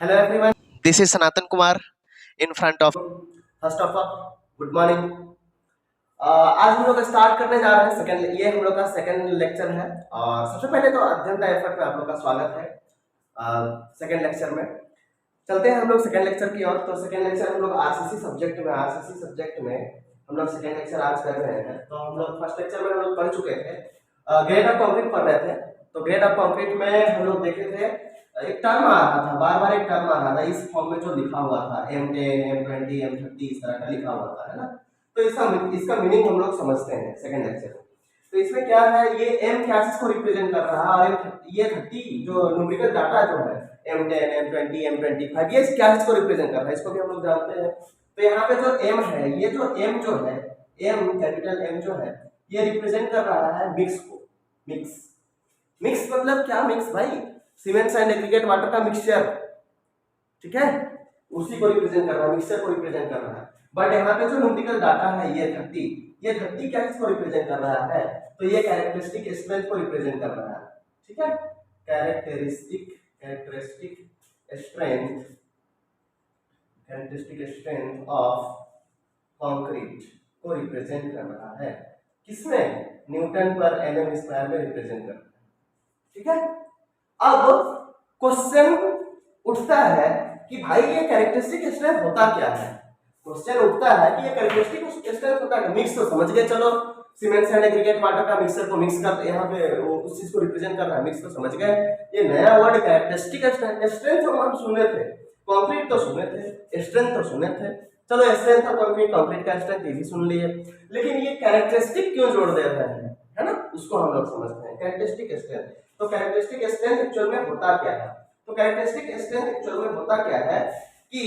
Hello everyone. This is Sanatan Kumar in front of. First of all good morning. आज हम लोग start करने जा रहे हैं सेकंड, ये हम लोग का सेकंड लेक्चर है। और सबसे पहले तो अध्ययन एफर्ट में आप लोग का स्वागत है। सेकंड लेक्चर में चलते हैं हम लोग सेकंड लेक्चर की ओर। तो सेकंड लेक्चर हम लोग आरसीसी सब्जेक्ट में हम लोग सेकंड लेक्चर आज कर रहे हैं। तो हम लोग फर्स्ट लेक्चर में हम लोग पढ़ चुके थे, ग्रेड ऑफ कंक्रीट पढ़ रहे थे। तो ग्रेड ऑफ कंक्रीट में हम लोग देखे थे एक टर्म आ रहा था, बार बार एक टर्म आ रहा था इस फॉर्म में जो लिखा हुआ था M10 M20 M30 इस तरह का लिखा हुआ था, है ना। तो इसका मीनिंग हम लोग समझते हैं सेकंड लेक्चर में। तो इसमें क्या है, ये M क्या चीज को रिप्रेजेंट कर रहा है और ये 30 जो न्यूमेरिकल डाटा जो है M10 M20 M25 ये क्या चीज को रिप्रेजेंट कर रहा है, इसको भी हम लोग जानते हैं। तो यहाँ पे जो M है, ये जो M जो है, M कैपिटल M जो है, ये रिप्रेजेंट कर रहा है मिक्स को। मिक्स मिक्स मतलब क्या, मिक्स भाई सीमेंट एंड एग्रीगेट वाटर का मिक्सचर, ठीक है, उसी को रिप्रेजेंट कर रहा है, मिक्सचर को रिप्रेजेंट कर रहा है। बट यहाँ पे जो न्यूमेरिकल डाटा है ये 30 क्या चीज को रिप्रेजेंट कर रहा है, तो ये कैरेक्टरिस्टिक स्ट्रेंथ को रिप्रेजेंट कर रहा है, ठीक है। कैरेक्टरिस्टिक स्ट्रेंथ ऑफ कंक्रीट को रिप्रेजेंट कर रहा है, किसमें, न्यूटन पर mm स्क्वायर में रिप्रेजेंट कर रहा है, ठीक है। अब क्वेश्चन उठता है कि भाई ये कैरेक्टरिस्टिक स्ट्रेंथ होता क्या है। क्वेश्चन उठता है कि ये कैरेक्टरिस्टिक स्ट्रेंथ होता है, मिक्स तो समझ गए, चलो सीमेंट एंड एग्रीगेट वाटर का मिक्सर को मिक्स कर, यहाँ पे वो उस चीज को रिप्रेजेंट कर रहा है, मिक्स तो समझ गए। ये नया वर्ड कैरेक्टरिस्टिक स्ट्रेंथ जो हम सुने थे, कंक्रीट तो सुने थे, स्ट्रेंथ तो सुने थे, चलो स्ट्रेंथ और कंक्रीट का स्ट्रेंथ ये भी सुन लिए, लेकिन ये कैरेक्टरिस्टिक क्यों जोड़ दे रहे हैं, है ना, उसको हम लोग समझते हैं कैरेक्टरिस्टिक स्ट्रेंथ। तो कैरेक्टरिस्टिक स्ट्रेंथ एक्चुअल में होता क्या है, तो कैरेक्टरिस्टिक स्ट्रेंथ एक्चुअल में होता क्या है कि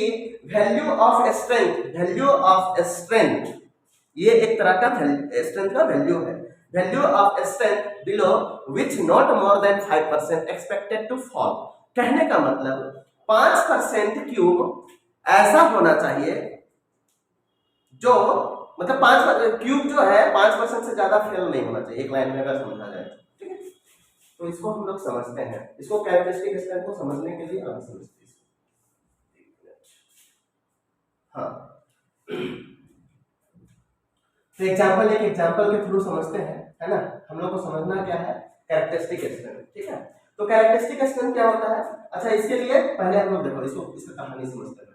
वैल्यू ऑफ स्ट्रेंथ ये एक तरह का स्ट्रेंथ का वैल्यू है। Value of strength below which not more than 5% expected to fall. कहने का मतलब 5% क्यूब ऐसा होना चाहिए जो, मतलब 5 क्यूब जो है 5% से ज्यादा फेल नहीं होना चाहिए, एक लाइन में अगर समझा जाए, ठीक है। तो इसको हम लोग समझते हैं, इसको कैरेक्टरिस्टिक स्ट्रेंथ को समझने के लिए अभी समझते हैं। हाँ, तो एक एग्जांपल के थ्रू समझते हैं, है ना। हम लोग को समझना क्या है, कैरेक्टरिस्टिक स्ट्रेंथ, ठीक है। तो कैरेक्टरिस्टिक स्ट्रेंथ क्या होता है, अच्छा इसके लिए पहले हम लोग देखो इसका कहानी समझते हैं।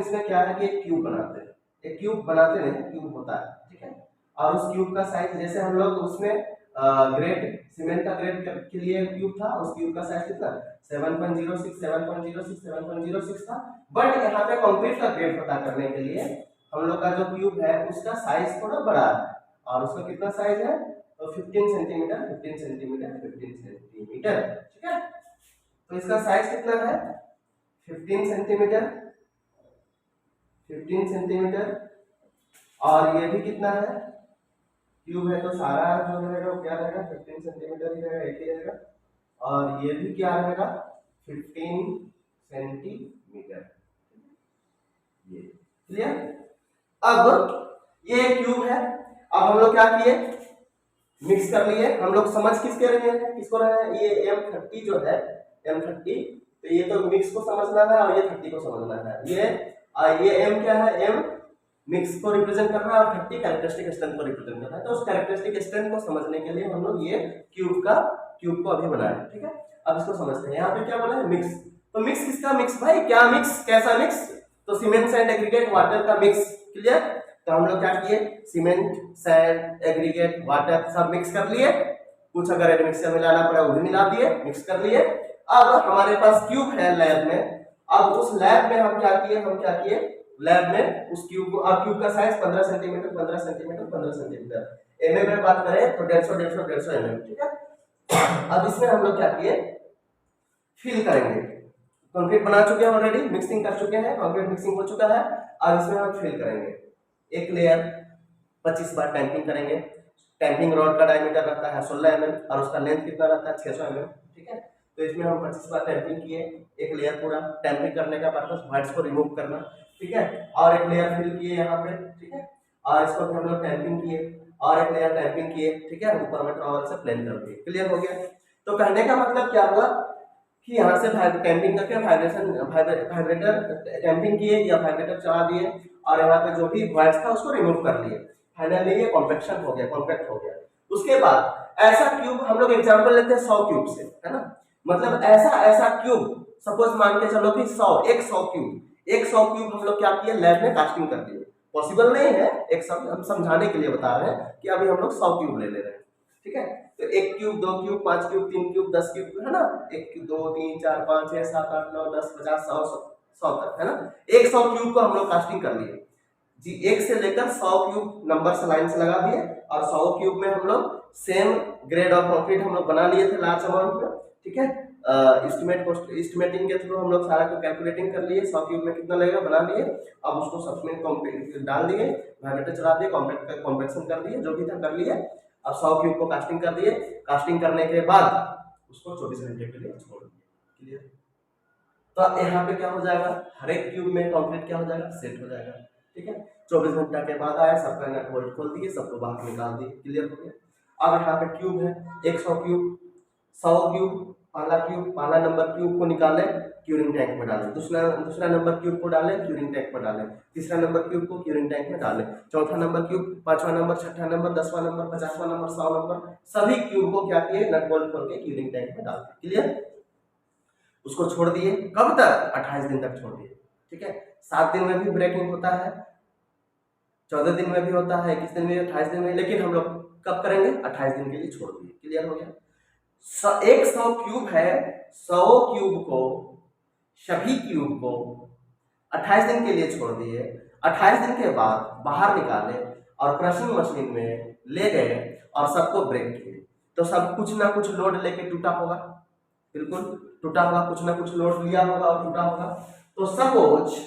इसमें क्या है कि एक क्यूब बनाते हैं, एक क्यूब बनाते हैं, क्यूब होता है, ठीक है। और उस क्यूब का साइज, जैसे हम लोग उसमें ग्रेड सीमेंट का ग्रेड के लिए क्यूब था, उस क्यूब का साइज कितना 7.06 था। बट यहाँ पे कंक्रीट का ग्रेड पता करने के लिए हम लोग का जो क्यूब है उसका साइज थोड़ा बड़ा है, और उसका कितना साइज है, तो 15 सेंटीमीटर, ठीक है। तो इसका साइज कितना है 15 सेंटीमीटर, और ये भी कितना है, क्यूब है तो सारा जो रहेगा वो क्या रहेगा 15 सेंटीमीटर ही रहेगा, एक ही रहेगा। और ये भी क्या रहेगा 15 सेंटीमीटर, ये क्लियर। अब ये क्यूब है, अब हम लोग क्या किए, मिक्स कर लिए। हम लोग समझ किसके रहे हैं, किसको रहे हैं, ये M30 जो है M30, तो ये तो मिक्स को समझना है और ये 30 को समझना है। ये M क्या है, M मिक्स को रिप्रेजेंट कर रहा है और 30 कैरेक्टरिस्टिक स्ट्रेंथ को रिप्रेजेंट कर रहा है। तो उस कैरेक्टरिस्टिक स्ट्रेंथ को समझने के लिए हम लोग ये क्यूब को अभी बनाया, ठीक है। अब इसको समझते हैं, यहाँ पे क्या बोला है, मिक्स। तो मिक्स किसका मिक्स भाई, क्या मिक्स, कैसा मिक्स, तो सीमेंट एंड एग्रीगेट वाटर का मिक्स, क्लियर। तो हम लोग क्या किए, सीमेंट सैंड एग्रीगेट वाटर सब मिक्स कर लिए, कुछ अगर एडमिक्सर मिलाना पड़ा वो भी मिला दिए, मिक्स कर लिए। अब हमारे पास क्यूब है लैब में, अब उस लैब में हम क्या किए लैब में उस क्यूब को, अब क्यूब का size 15 centimetre, 15 centimetre, 15 centimetre, MM में बात करें तो 150 एमएम, ठीक है। अब इसमें हम लोग क्या किए, फिल करेंगे। कंक्रीट बना चुके हैं ऑलरेडी, मिक्सिंग कर चुके हैं, कंक्रीट मिक्सिंग हो चुका है। अब इसमें हम फिल करेंगे, एक लेयर 25 बार टैंपिंग करेंगे। टैंपिंग रॉड का डायमीटर रहता है 16 एमएम और उसका लेंथ कितना रहता है 600 एमएम, ठीक है। तो इसमें हम 25 बार टैंपिंग किए, एक लेयर पूरा टैंपिंग करने का पर्पस व्हाइट्स को रिमूव करना, ठीक है। और एक लेयर फिल किए यहाँ पे, ठीक है। और इसको भी हम लोग टैंपिंग किए और एक लेयर टैंपिंग किए, ठीक है, ऊपर में ट्रॉवल से प्लेन कर दिए, क्लियर हो गया। तो कहने का मतलब क्या हुआ कि यहाँ से टैंपिंग करके वाइब्रेटर टैंपिंग किए या वाइब्रेटर चला दिए और यहाँ पे जो भी वॉइस था उसको रिमूव कर लिए, फाइनली ये कॉम्पैक्शन हो गया, कॉम्पैक्ट हो गया। उसके बाद ऐसा क्यूब हम लोग एग्जांपल लेते हैं 100 क्यूब से, है ना, मतलब ऐसा क्यूब सपोज मान के चलो कि 100 क्यूब हम लोग क्या किए, लैब में कास्टिंग कर दिए। पॉसिबल नहीं है, एक सब हम समझाने के लिए बता रहे हैं कि अभी हम लोग 100 क्यूब ले रहे हैं, ठीक है। तो 1 cube, 2 cube, 5 cube, 3 cube, 10 cube, है ना, 1 क्यूब, 2 3 4 5 6 7 8 9 10 50 100 तक, है ना। 100 क्यूब को हम लोग कास्टिंग कर लिए जी, 1 से लेकर 100 क्यूब नंबर से लाइन से लगा दिए और 100 क्यूब में हम लोग सेम ग्रेड ऑफ कंक्रीट हम लोग बना लिए थे लार्ज अमाउंट में, ठीक है। एस्टिमेटिंग के थ्रू हम लोग सारा को कैलकुलेटिंग कर लिए, 100 क्यूब में कितना लगेगा बना लिए। अब उसको सब में डाल दिए, वाइब्रेटर चला दिए, कॉम्पैक्शन कर दिए, जो भी था कर लिए। अब 100 क्यूब को कास्टिंग कर दिए, कास्टिंग करने के बाद उसको 24 घंटे के लिए छोड़ दिए, क्लियर। तो अब यहाँ पे क्या हो जाएगा, हर एक क्यूब में कंक्रीट क्या हो जाएगा, सेट हो जाएगा, ठीक है। 24 घंटा के बाद आया, सबका नट बोल्ट खोल दिए, सबको बाहर निकाल दिए, क्लियर हो गया। अब यहाँ पे क्यूब है 100 क्यूब, 100 क्यूब, पहला नंबर क्यूब को निकाले, क्यूरिंग टैंक में डालें, दूसरा नंबर क्यूब को डालें, क्यूरिंग टैंक में डालें, तीसरा नंबर क्यूब को क्यूरिंग टैंक में डालें, चौथा नंबर क्यूब, पांचवा नंबर, छठा नंबर, 10वां नंबर, 50वां नंबर, 100 नंबर, सभी क्यूब को क्या किए, नट बोल्ट खोल के क्यूरिंग टैंक में डाल दिए, क्लियर। उसको छोड़ दिए, कब तक, 28 दिन तक छोड़ दिए, ठीक है। 7 दिन में भी ब्रेकिंग होता है, 14 दिन में भी होता है, 21 दिन में, 28 दिन में, लेकिन हम लोग कब करेंगे, 28 दिन के लिए छोड़ दिए, क्लियर हो गया। 100 क्यूब है, 100 क्यूब को, सभी क्यूब को 28 दिन के लिए छोड़ दिए। 28 दिन के बाद बाहर निकाले और क्रशिंग मशीन में ले गए और सबको ब्रेक किए, तो सब कुछ ना कुछ लोड लेके टूटा होगा, बिल्कुल टूटा होगा, कुछ ना कुछ लोड लिया होगा और टूटा होगा। तो सपोज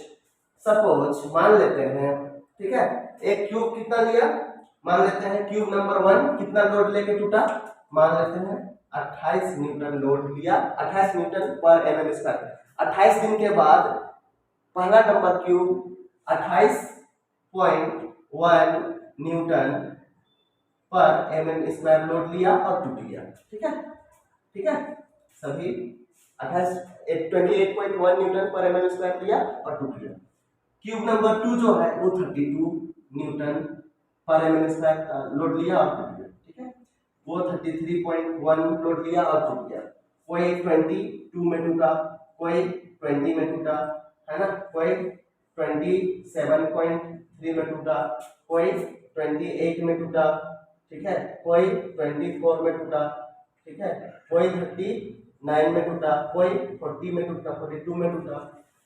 मान लेते हैं, ठीक है, एक क्यूब कितना लिया, मान लेते हैं क्यूब नंबर 1 कितना लोड लेके टूटा, मान लेते हैं 28 न्यूटन लोड लिया, 28 न्यूटन पर एमएम स्क्वायर। 28 दिन के बाद पहला नंबर क्यूब 28.1 न्यूटन पर एमएम स्क्वायर लोड लिया और टूट गया, ठीक है, ठीक है। सभी 28.1 न्यूटन पर एमएम स्क्वायर लिया और टूट गया। क्यूब नंबर 2 जो है वो 32 न्यूटन पर एमएम स्क्वायर लोड लिया और टूट गया, ठीक है। वो 33.1 लोड लिया और टूट गया। कोई 22 में टूटा, कोई 20 में टूटा, है ना, कोई 27.3 में टूटा, कोई 28 में टूटा, ठीक है, कोई 24 में टूटा, ठीक है, कोई 39 में टूटा, कोई 40 में टूटा, 42 में टूटा।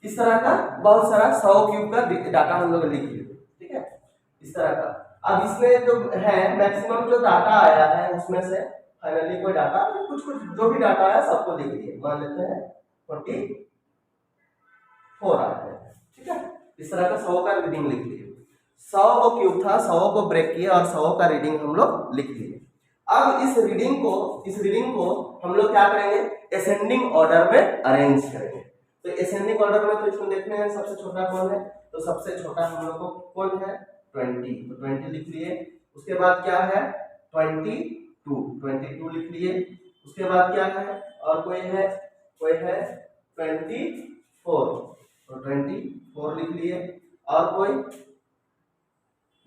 इस तरह का बहुत सारा 100 क्यूब का डाटा हम लोग लिख लिए, ठीक है, इस तरह का। अब इसमें जो है मैक्सिमम जो डाटा आया है उसमें से फाइनली कोई डाटा, कुछ जो भी डाटा आया सबको लिख दिए, मान लेते हैं 44 आया है, ठीक है। इस तरह का 100 का रीडिंग लिख लिए। 100 को क्यूब था, 100 को ब्रेक किए और 100 का रीडिंग हम लोग लिख लिए। अब इस रीडिंग को हम लोग क्या करेंगे, असेंडिंग ऑर्डर में अरेंज करेंगे। तो असेंडिंग ऑर्डर में तो इसमें देखते हैं सबसे छोटा कौन है, तो सबसे छोटा हम लोग को कौन है, 20, तो 20 लिख लिए। उसके बाद क्या है 22 लिख लिए। उसके बाद क्या है, और कोई है 24, तो 24 लिख लिए। और कोई,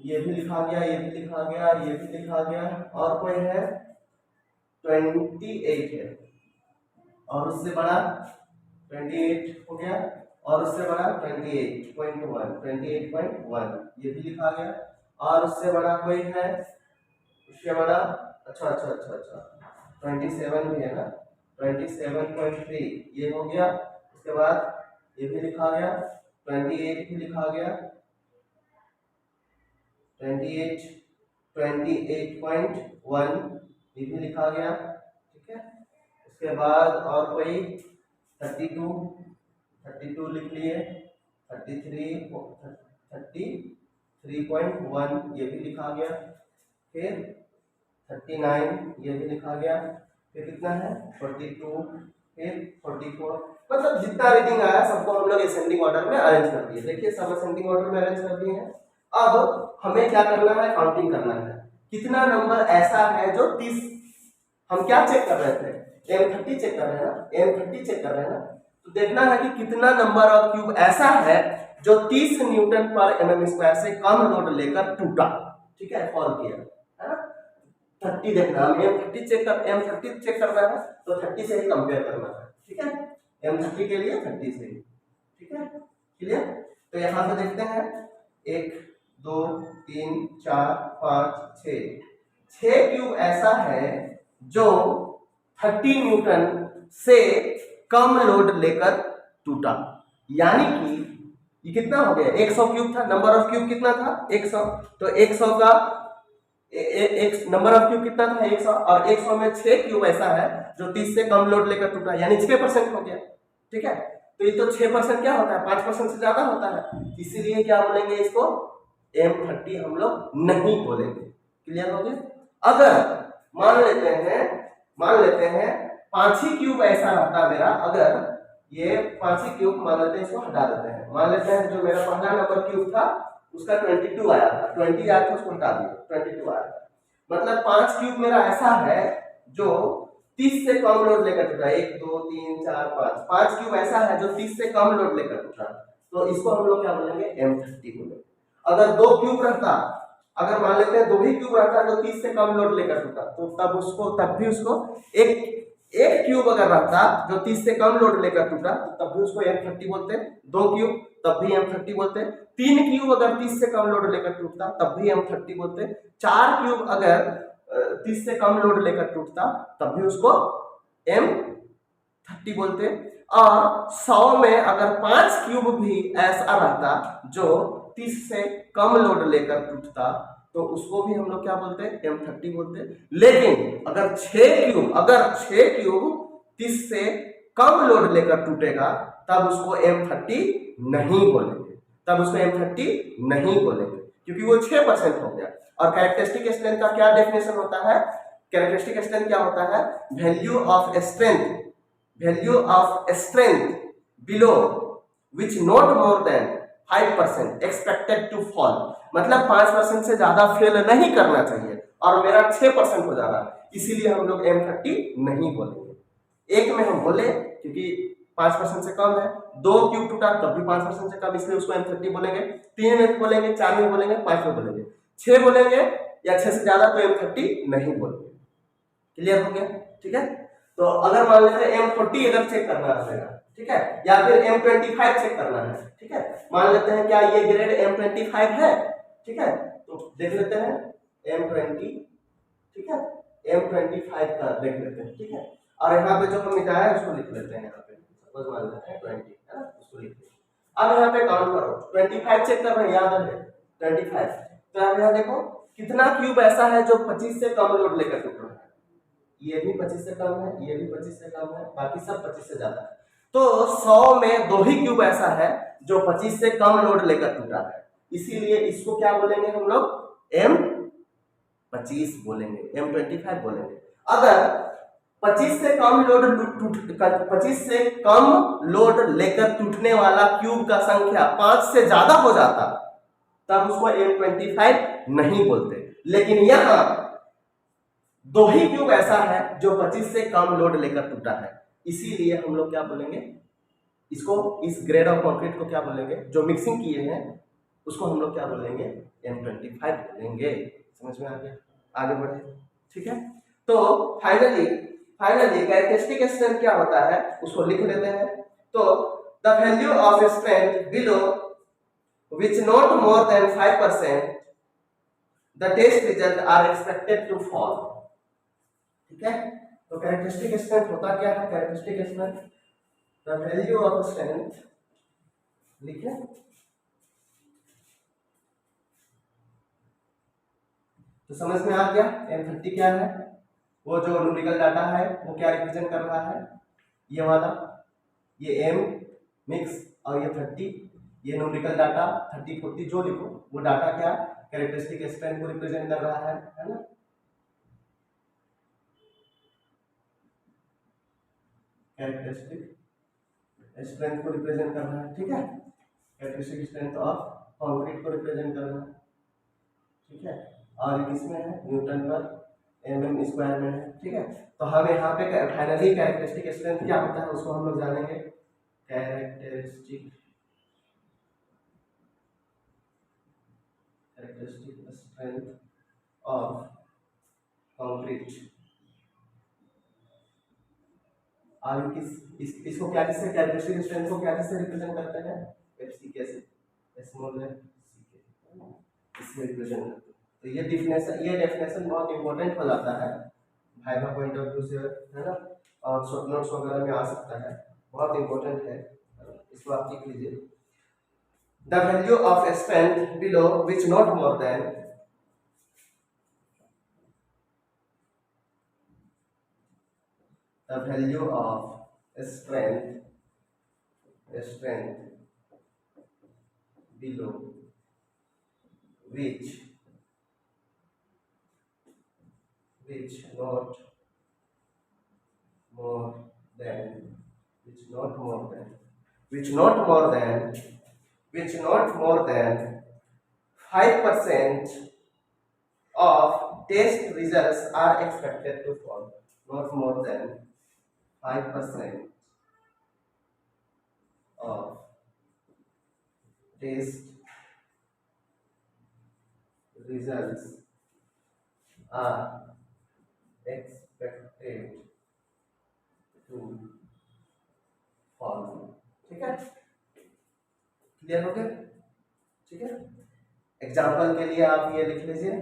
ये भी लिखा गया, ये भी लिखा गया, ये भी लिखा गया। और कोई है 28 है, और उससे बड़ा 28 हो गया, और उससे बड़ा 28.1, ये भी लिखा गया। और उससे बड़ा कोई है, उससे बड़ा, अच्छा 27 भी है ना, 27.3 ये हो गया। उसके बाद ये भी लिखा गया, 28 भी लिखा गया, 28.1 ये भी लिखा गया, ठीक है। उसके बाद और कोई 32 लिख लिए, 33.1 ये भी लिखा गया। फिर 39 ये भी लिखा गया। फिर कितना है 42, फिर 44, मतलब जितना रीडिंग आया सबको हम लोग असेंडिंग ऑर्डर में अरेंज कर दिए। देखिए सब असेंडिंग ऑर्डर में अरेंज कर दिए हैं। अब हमें क्या करना है, काउंटिंग करना है, कितना नंबर ऐसा है जो 30, हम क्या चेक कर रहे थे, M30 चेक कर रहे हैं ना, M30 चेक कर रहे हैं ना, तो देखना है कि कितना नंबर ऑफ क्यूब ऐसा है जो 30 न्यूटन पर mm स्क्वायर से कम लोड लेकर टूटा। ठीक है, फॉल किया है ना। 30 देखना, हम M30 चेक करना है तो 30 से ही कंपेयर करना है। ठीक है, M30 के लिए 30 से ही। ठीक है, क्लियर। तो यहां पे देखते हैं 1 2 3 4 5 6 क्यूब ऐसा है जो 30 न्यूटन से कम लोड लेकर टूटा। यानी कि ये कितना हो गया, 100 क्यूब था, नंबर ऑफ क्यूब कितना था 100, तो 100 का एक नंबर ऑफ क्यूब कितना था 100, और 100 में 6 क्यूब ऐसा है जो 30 से कम लोड लेकर टूटा, यानी 6% हो गया। ठीक है, तो ये तो 6% क्या होता है, 5% से ज्यादा होता है, इसीलिए क्या बोलेंगे इसको M30 हम लोग नहीं बोलेंगे। क्लियर हो गया। अगर मान लेते हैं 5 ही क्यूब ऐसा रहता मेरा, अगर ये 5 ही क्यूब मान लेते हैं, इसको हटा देते हैं, मान लेते हैं जो मेरा पहला नंबर क्यूब था उसका 22 आया था, 20 आया था, उसको हटा दिया, 22 आया था। मतलब 5 क्यूब मेरा ऐसा है जो 30 से कम लोड लेकर टूटा, 1 2 3 4 5 क्यूब ऐसा है जो 30 से कम लोड लेकर टूटा, तो इसको हम लोग क्या बोलेंगे M30 बोलेंगे। अगर 2 क्यूब रहता, अगर मान लेते हैं 2 ही क्यूब रहता जो 30 से कम लोड लेकर टूटा, तो तब भी उसको एक क्यूब अगर रहता जो 30 से कम लोड लेकर टूटा, तो तब भी उसको M30 बोलते। 2 क्यूब तब भी M30 बोलते। 3 क्यूब अगर 30 से कम लोड लेकर टूटता तब भी M30 बोलते। 4 क्यूब अगर 30 से कम लोड लेकर टूटता तब भी उसको M30 बोलते। और 100 में अगर 5 क्यूब भी ऐसा रहता जो 30 से कम लोड लेकर टूटता, तो उसको भी हम लोग क्या बोलते हैं M30 बोलते हैं। लेकिन अगर 6 क्यूब 30 से कम लोड लेकर टूटेगा तब उसको M30 नहीं बोलेंगे, क्योंकि वो 6% हो गया। और कैरेक्टरिस्टिक स्ट्रेंथ का क्या डेफिनेशन होता है, कैरेक्टरिस्टिक स्ट्रेंथ क्या होता है, value of strength below which not more than 5% expected to fall. मतलब 5% से ज्यादा फेल नहीं करना चाहिए, और मेरा 6% हो जा रहा है, इसीलिए हम लोग M30 नहीं बोलेंगे। एक में हम बोले क्योंकि 5% से कम है, 2 क्यूब टूटा तब भी 5% से कम, इसलिए उसको M30 बोलेंगे। 3 में बोलेंगे, 4 में बोलेंगे, 5 में बोलेंगे। 6 बोलेंगे या 6 से ज्यादा तो M30 नहीं बोलेंगे। क्लियर हो गया। ठीक है, तो अगर मान लेते हैं M40 अगर चेक करना रहेगा, ठीक है, या फिर M25 चेक करना है, ठीक है, मान लेते हैं क्या ये ग्रेड M25 है, ठीक है, तो देख लेते हैं M20, ठीक है, M25 का देख लेते हैं, ठीक है, और यहाँ पे जो हम मिटाया है उसको लिख लेते हैं, यहाँ पे सपोज मान लेते हैं 20 है ना, उसको लिख लेते हैं। अब यहाँ पे काउंट करो, 25 चेक कर रहे हैं, याद है 25, तो यहाँ देखो कितना क्यूब ऐसा है जो 25 से कम लोड लेकर टूट रहा है, ये भी 25 से कम है, ये भी 25 से कम है, बाकी सब 25 से ज्यादा है। तो 100 में 2 ही क्यूब ऐसा है जो 25 से कम लोड लेकर टूटा है, इसीलिए इसको क्या बोलेंगे हम लोग M25 बोलेंगे, M25 बोलेंगे। अगर 25 से कम लोड लेकर टूटने वाला क्यूब का संख्या 5 से ज्यादा हो जाता तब उसको M25 नहीं बोलते। लेकिन यहाँ 2 ही क्यूब ऐसा है जो 25 से कम लोड लेकर टूटा है, इसीलिए हम लोग क्या बोलेंगे इसको, इस ग्रेड ऑफ कंक्रीट को क्या बोलेंगे, जो मिक्सिंग किए हैं उसको हम लोग क्या बोलेंगे M25 बोलेंगे। समझ में आ गया, आगे बढ़े। ठीक है, तो फाइनली कैरेक्टरिस्टिक स्ट्रेंथ क्या होता है उसको लिख लेते हैं। तो the value of strength below which not more than 5% the test result are expected to fall. ठीक है, तो कैरेक्टरिस्टिक स्ट्रेंथ होता क्या है, characteristic strength the value of strength लिखे, तो समझ में आ गया M30 क्या है। वो जो न्यूमेरिकल डाटा है वो क्या रिप्रेजेंट कर रहा है, ये वाला, ये M मिक्स और ये 30, ये न्यूमेरिकल डाटा 30 40 जो लिखो वो डाटा क्या कैरेक्टरिस्टिक स्ट्रेंथ को रिप्रेजेंट कर रहा है ना। कैरेक्टरिस्टिक स्ट्रेंथ को रिप्रेजेंट कर रहा है, ठीक है, कैरेक्टरिस्टिक स्ट्रेंथ ऑफ कंक्रीट को रिप्रेजेंट कर रहा है, ठीक है, और किसमें है न्यूटन पर mm स्क्वायर में है, ठीक है। तो हम यहाँ पे फाइनली कैरेक्टरिस्टिक स्ट्रेंथ क्या होता है उसको हम लोग जानेंगे। Characteristic strength of concrete. और इसको क्या किससे, कैरेक्टरिस्टिक स्ट्रेंथ को क्या किससे रिप्रेजेंट करते हैं, एफसी कैसे, स्मॉल है इससे रिप्रेजेंट करते हैं। तो ये डेफिनेशन बहुत इंपॉर्टेंट हो जाता है भाइवा पॉइंट ऑफ व्यू से, है ना, और शॉर्ट नोट्स वगैरह में आ सकता है, बहुत इंपॉर्टेंट है, इसको आप लिख लीजिए। The value of strength below which not more then the value of strength below which not more than which not more than 5% of test results are expected to fall, not more than 5% of test results are expected to fall। ठीक है, clear हो गया, ठीक है। Example के लिए आप ये लिख लीजिए,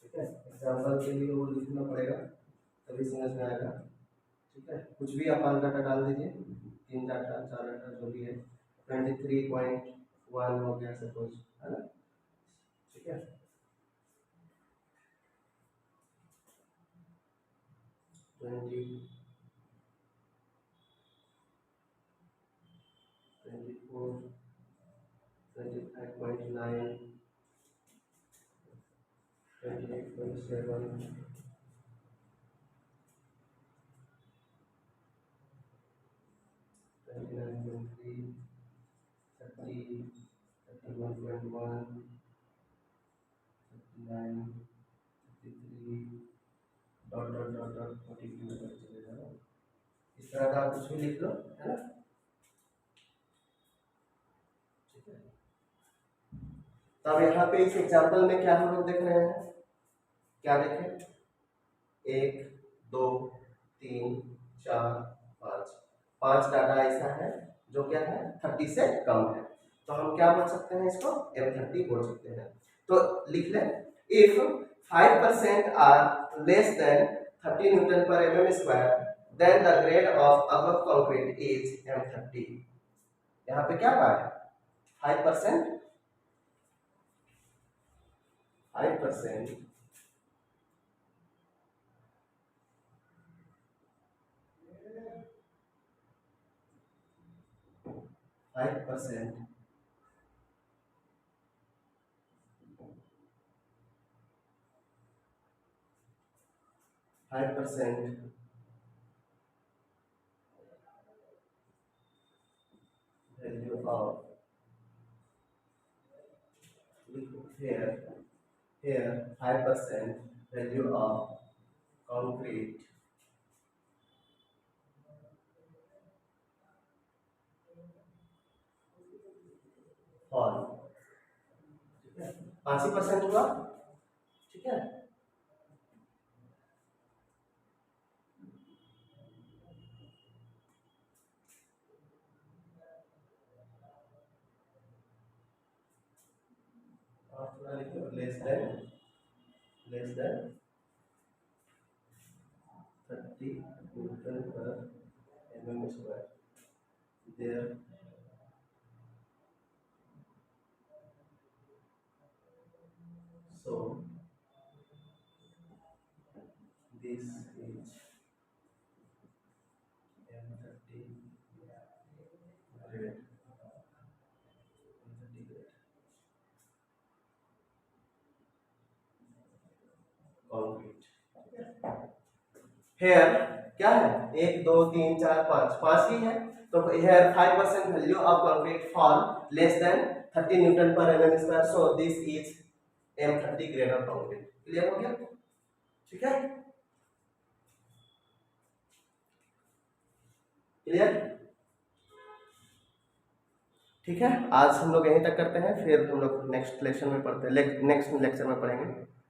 ठीक है, एग्जाम्पल के लिए वो लिखना पड़ेगा तभी समझ में आएगा, ठीक है। कुछ भी आप डाटा डाल दीजिए, 3 डाटा 4 डाटा जो भी है, 23.1 हो गया सपोज, है ना, ठीक है। 24, 25.9, 28.7, 29.3, 30, 31.1, 39, 33, डॉट 42 तक चलेगा। इस तरह का आप कुछ भी लिख लो, है ना, ठीक है। तो अब यहाँ पे इस एग्जाम्पल में क्या हम लोग देख रहे हैं, क्या देखें, 1 2 3 4 5, 5 डाटा ऐसा है जो क्या है 30 से कम है, तो हम क्या बोल सकते हैं, इसको M30 बोल सकते हैं। तो लिख लें, if 5% are less than 30 newton per mm square then the grade of above concrete is M30। यहाँ पे क्या बात है, 5% 5% 5% 5% value of here 5% value of concrete fall, ठीक है, 5% हुआ, ठीक है। और थोड़ा लिखो, less than 30 newton per mm square there so this is M30 grade, concrete. Here क्या है, 1 2 3 4 5, 5 ही है, तो here 5% value of concrete fall less than 30 newton per mm square, so this is M30 grade of concrete. Clear हो गया, ठीक है। Clear? ठीक है, आज हम लोग यहीं तक करते हैं, फिर हम लोग नेक्स्ट लेक्चर में पढ़ते हैं, नेक्स्ट लेक्चर में पढ़ेंगे।